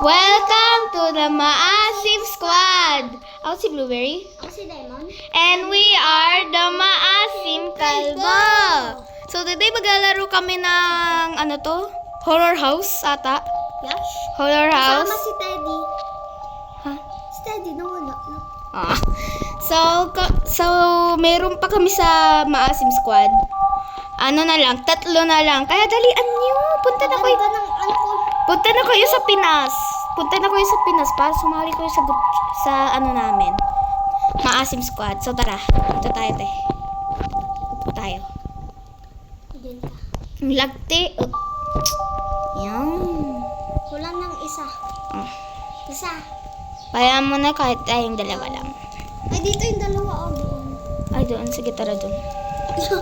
Welcome to the Maasim Squad! Ako si Blueberry. Ako si Diamond. And we are the Maasim Kalbo! So today maglalaro kami ng ano to? Horror house ata? Yes. Horror house? Kasama si Teddy. Ha? Si Teddy nawala na. Ah. So meron pa kami sa Maasim Squad. Ano na lang, 3 na lang. Kaya dalian niyo. Punta na kayo. Ganda ng ano ko. Punta na kayo sa Pinas. Punta na kayo sa Pinas para sumali kayo sa ano namin. Maasim Squad. So tara, punta tayo te. Upo tayo. Diyan ka. Lagte. Yan. Kulang ng isa. Ah. Isa. Kaya mo na kahit tayong dalawa lang. Ay, dito yung dalawa. Oh, doon. Ay doon, sige tara doon. Mahangis ito.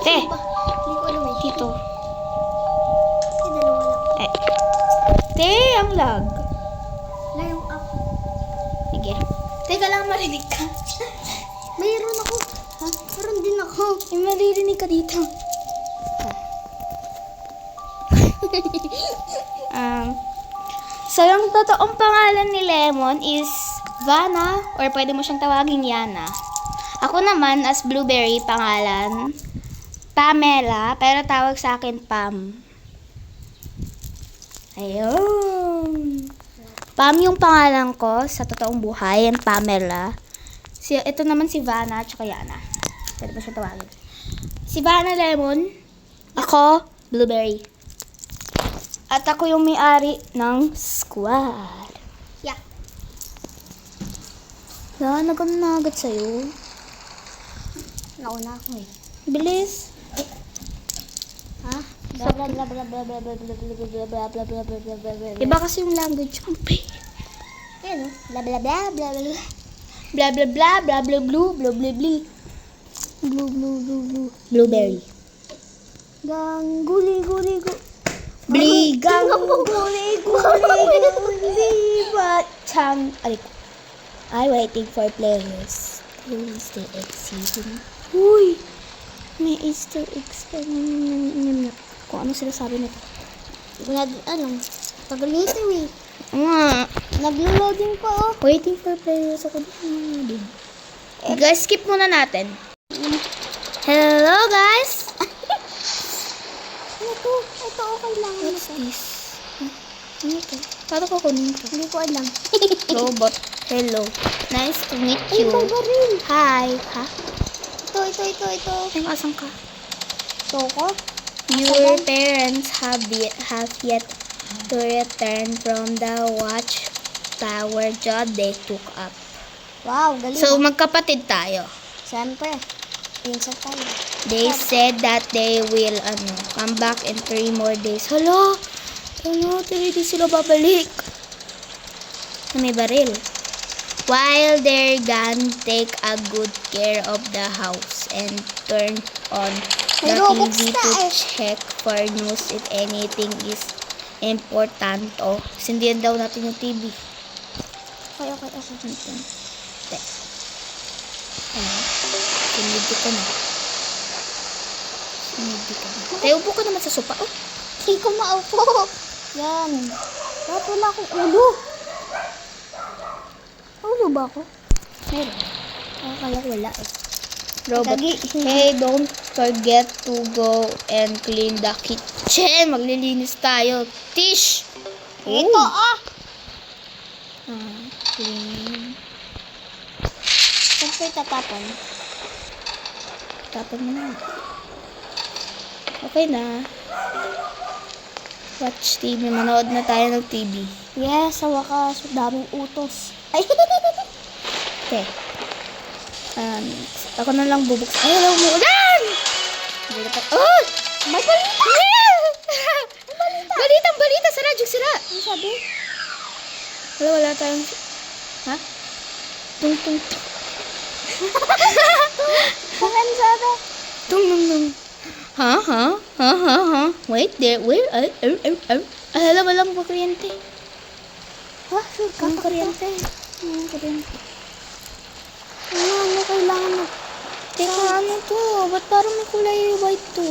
Te. Hindi ko alam eh. Dito. Ay, dalawa lang. Eh. Te, ang lag. Layong up. Sige. Teka lang, marinig ka. Mayroon ako. Ha? Meron din ako. Yung maririnig ka dito. So, yung totoong pangalan ni Lemon is Vanna, or pwede mo siyang tawagin Yana. Ako naman, as Blueberry, pangalan Pamela, pero tawag sa akin Pam. Ayun. Pam yung pangalan ko sa totoong buhay, and Pamela. Ito naman si Vanna, tsaka Yana. Pwede mo siyang tawagin. Si Vanna Lemon, ako, Blueberry. At ako yung may-ari ng squad. Yeah. Nagano na agad sa'yo. Nauna ako eh. Bilis. Ha? Bla bla bla bla bla bla bla bla bla bla bla bla bla bla bla bla bla. Iba kasi yung language mo, pe. Ayan o. Bla bla bla bla bla. Bla bla bla, bla bla blue, bla bla bli. Blue blue blue blue. Blueberry. Gang guli guli guli. Bligang guli guli batang. I waiting for players. Who is the exceeding? Uy! May Easter eggs pa. Kung ano sila sabi nito. Pag-lito eh. Nga. Naglo-loading pa oh. Waiting for players. Ako din. Guys, skip muna natin. Hello, guys! Ito okay lang. What's this? Ano ito? Paano ko kunin ko? Hindi ko alam. Robot. Hello. Nice to meet Ay, you. may baril. Hi. Ha? Ito. Ay, asan ka? Ito ko. Your parents have yet to return from the watchtower job they took up. Wow, galing. So, magkapatid tayo. Siyempre. Pinsan tayo. They said that they will come back in 3 more days. Hala! Hindi sila babalik. May baril. While they're gone, take a good care of the house and turn on the May Robux TV na to eh. check for news if anything is important. Oh, sindihan daw natin yung TV. Okay. Sinidi ko na. Tayo, upo ka naman sa sopa. Oh. Hindi ko maupo. Yan. Bakit wala akong ulo? Ulo ba ako? Meron. Kaya wala eh. Robot. Gagi. Hey, don't forget to go and clean the kitchen. Maglilinis tayo. Tish! Ito ah! Clean. Siyempre tatapon. Tapon mo na. Okay na. Watch TV. Manood na tayo ng TV. Yes, sa wakas. Daming utos. Ay! Okay. Ako na lang bubuksan. Ay, alam mo. Ulan! Oh! May balita! Balita! Sira, Jug, sira! Ano sabi? Wala tayong... Ha? Tung. Kung ano sabi? Tung. Ha? Wait there. Where? Alam ko kuryente. Ha? Sure ka? Ang kuryente. Ano kailangan mo? Teka, ano to? Ba't parang may kulay white to?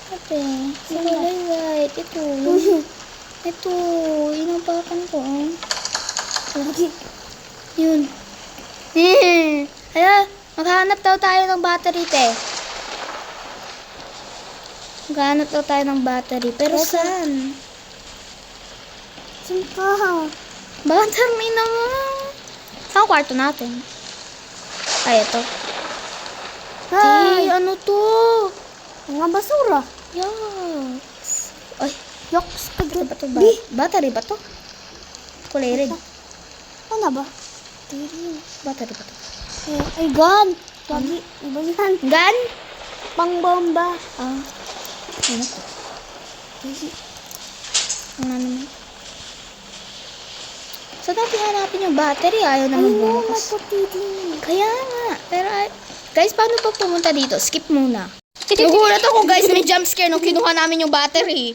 Ate, kulay white. Ito. Ito. Inapakan ko. Lagi. Yun. Hala, maghanap daw tayo ng battery, te. Maghanap daw tayo ng battery. Pero Ito. saan? Saan ka? Battery naman. Saan kwarto natin? Ay, ito. Ay, Ano to? mga basura. Yucks. Ay, Yoks ka ito dyan. ba to? Di. Battery ba to? Kulay red. Ano ba? Battery ba to? Ay, gun. Lagi. Iba yan. Gun? Pang bomba. Ah. Ano to? Ano naman? Saan natin hanapin yung battery? Ayaw naman Ay, no, bumukas. matutiti. Kaya nga. Pero, guys, paano pa pumunta dito? Skip muna. Nagulat ako, guys. May jump scare nung kinuha namin yung battery.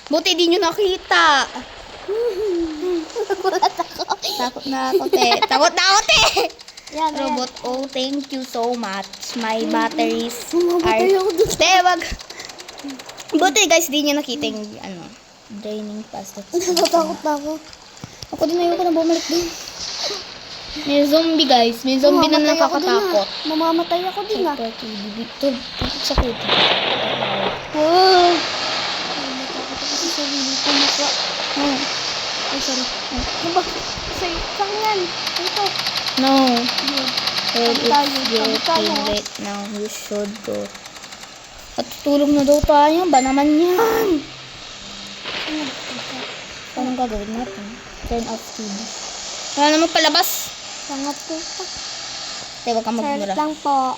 Buti di nyo nakita. Nagulat ako. Takot na ako, te. Takot na ako, te. Yan, Robot, oh, thank you so much. My batteries Mamatay are... ako dun. Te, wag. Buti, guys, di nyo nakita yung, draining past. Natatakot na ako. Ako din ayoko na bumalik din. May zombie, guys. May zombie na Mamamatay ako dun, nakakatakot. ah. Mamamatay ako din ah. Ito, sa kuto. Wow. Natatakot ako sa sarili ko mukha. Oh. Ay, sorry. Ano ba? Saan yan? Ito. No. Yun. Well, Tayo, it's your tayo. favorite now. You should go. At tutulog na daw tayo. Ba naman yan? Ano? Anong gagawin natin? Turn off TV. Wala naman palabas. Sangat po. Te, wag kang Silent magmura. lang po.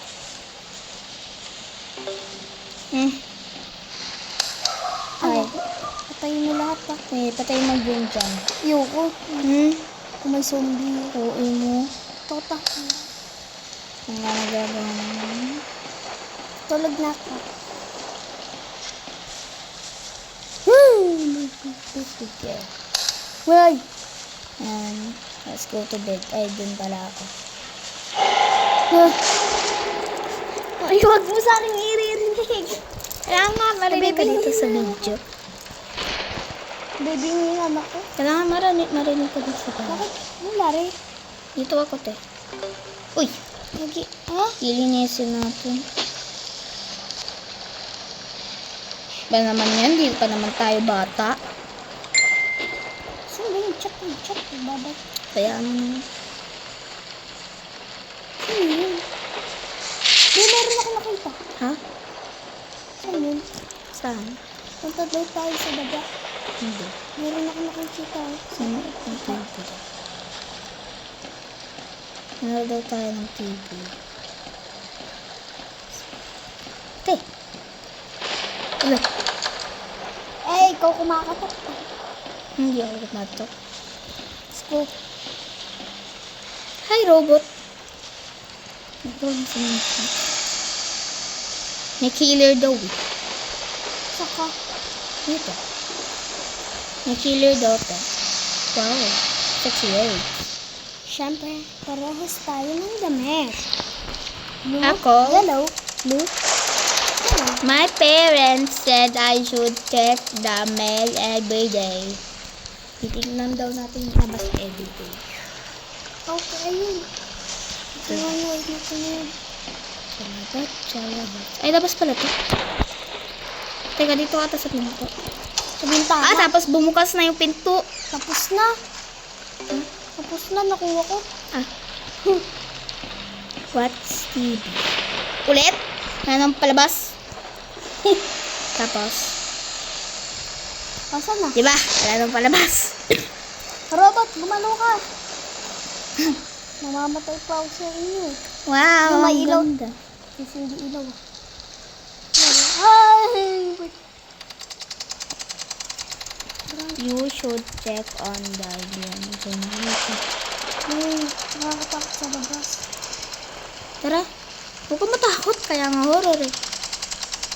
Ay. Patayin mo lahat ah. Eh, patay mo yun dyan. Ayoko. Kung may zombie. Uwi mo. Tota. Ang nga nagagawa naman. Tulog na ako. Okay. Wey! Let's go to bed. Ay, dun pala ako. Ay, huwag mo sa akin iririnig. Kailangan nga marinig ka dito sa video. Baby ni anak ko. Kailangan marinig ka dito sa video. Bakit? Ano lari? Dito ako, te. Uy! Lagi. Ha? Ilinisin natin. Ba naman yan? Di pa naman tayo bata. Saan ba yung chat? Yung chat. Babay. Kaya ano. Saan yun? Di, meron ako nakita. Ha? Saan yun? Saan? Punta daw tayo sa baba. Hindi. Meron ako nakikita. Saan yung TV? Meron daw tayo ng TV. Te! Ano? Eh, ikaw kumakatok. Hindi ako kumatok. Scoop. Hi, robot! Ito, may killer daw eh. Saka. Dito. May killer daw to. Wow. Sexy word. Siyempre, parehas tayo ng damit. Blue. Ako? Yellow. Blue. Yellow. My parents said I should check the mail every day. Titignan daw natin yung labas every day. Okay, ayun. Sinunod na sinunod. Salabat. Ay, labas pala to. Teka, dito ata sa pinto. Sa bintana. Ah, tapos bumukas na yung pinto. Tapos na. Tapos na, nakuha ko. Ah. What's TV? Ulit? Ano palabas? Tapos, Asan na? diba? Wala nang palabas. Robot, gumano ka. Mamamatay pa ako sa inyo. Wow, Yung may ang ilaw. ganda. Kasi hindi ilaw. Ay! Wait. You should check on the generator. Ay, nakakatakot sa labas. Tara, huwag ka matakot. Kaya nga horror eh.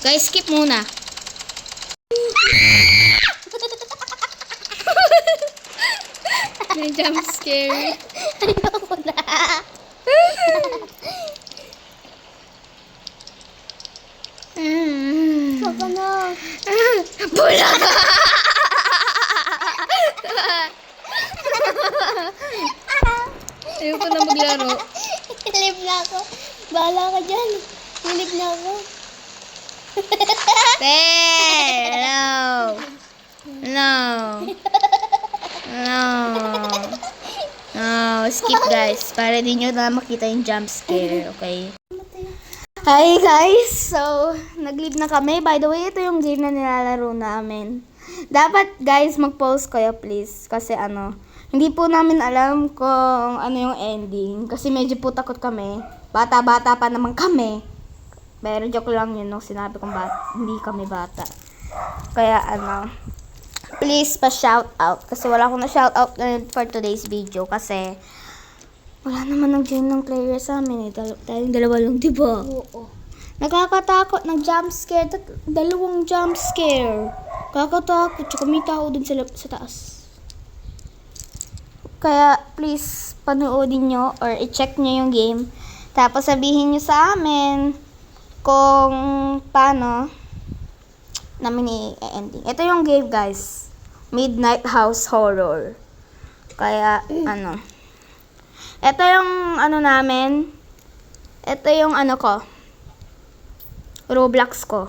Guys, skip muna. May jump scare. Ayoko na. Saka na. Bulaga! Ayoko na maglaro. Live na ako. Bahala ka dyan. Live na ako. No. No. No. No. Skip guys. Para di nyo na makita yung jump scare. Okay? Hi guys! So, nag-leave na kami. By the way, ito yung game na nilalaro namin. Dapat guys, mag-pause kayo please. Kasi hindi po namin alam kung ano yung ending. Kasi medyo po takot kami. Bata-bata pa naman kami. Pero joke lang yun nung sinabi kong hindi kami bata. Kaya please pa-shout out. Kasi wala akong na-shout out ngayon for today's video. Kasi wala naman nag-join ng player sa amin. Tayong dalawa lang, diba? Oo. Nakakatakot. Nag-jump scare. Dalawang jump scare. Kakatakot. Tsaka may tao dun sa taas. Kaya, please, panoodin nyo or i-check nyo yung game. Tapos, sabihin nyo sa amin kung paano namin i-ending. Ito yung game, guys. Midnight House Horror. Kaya, ito yung namin. Ito yung ko. Roblox ko.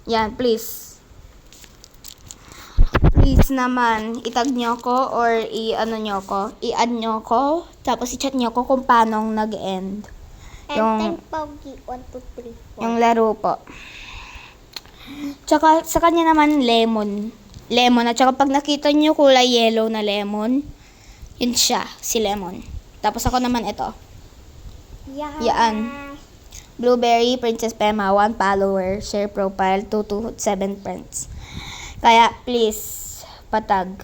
Yan, please. Please naman, itag nyo ko or i-add nyo ko. Tapos i-chat nyo ko kung paano nag-end. Yung Pogi 1, 2, 3, 4. Yung laro po. Tsaka sa kanya naman lemon. Lemon. At tsaka pag nakita nyo kulay yellow na lemon, yun siya, si Lemon. Tapos ako naman ito. Yan. Blueberry, Princess Pema, 1 follower, share profile, 2 to 7 friends. Kaya please, patag.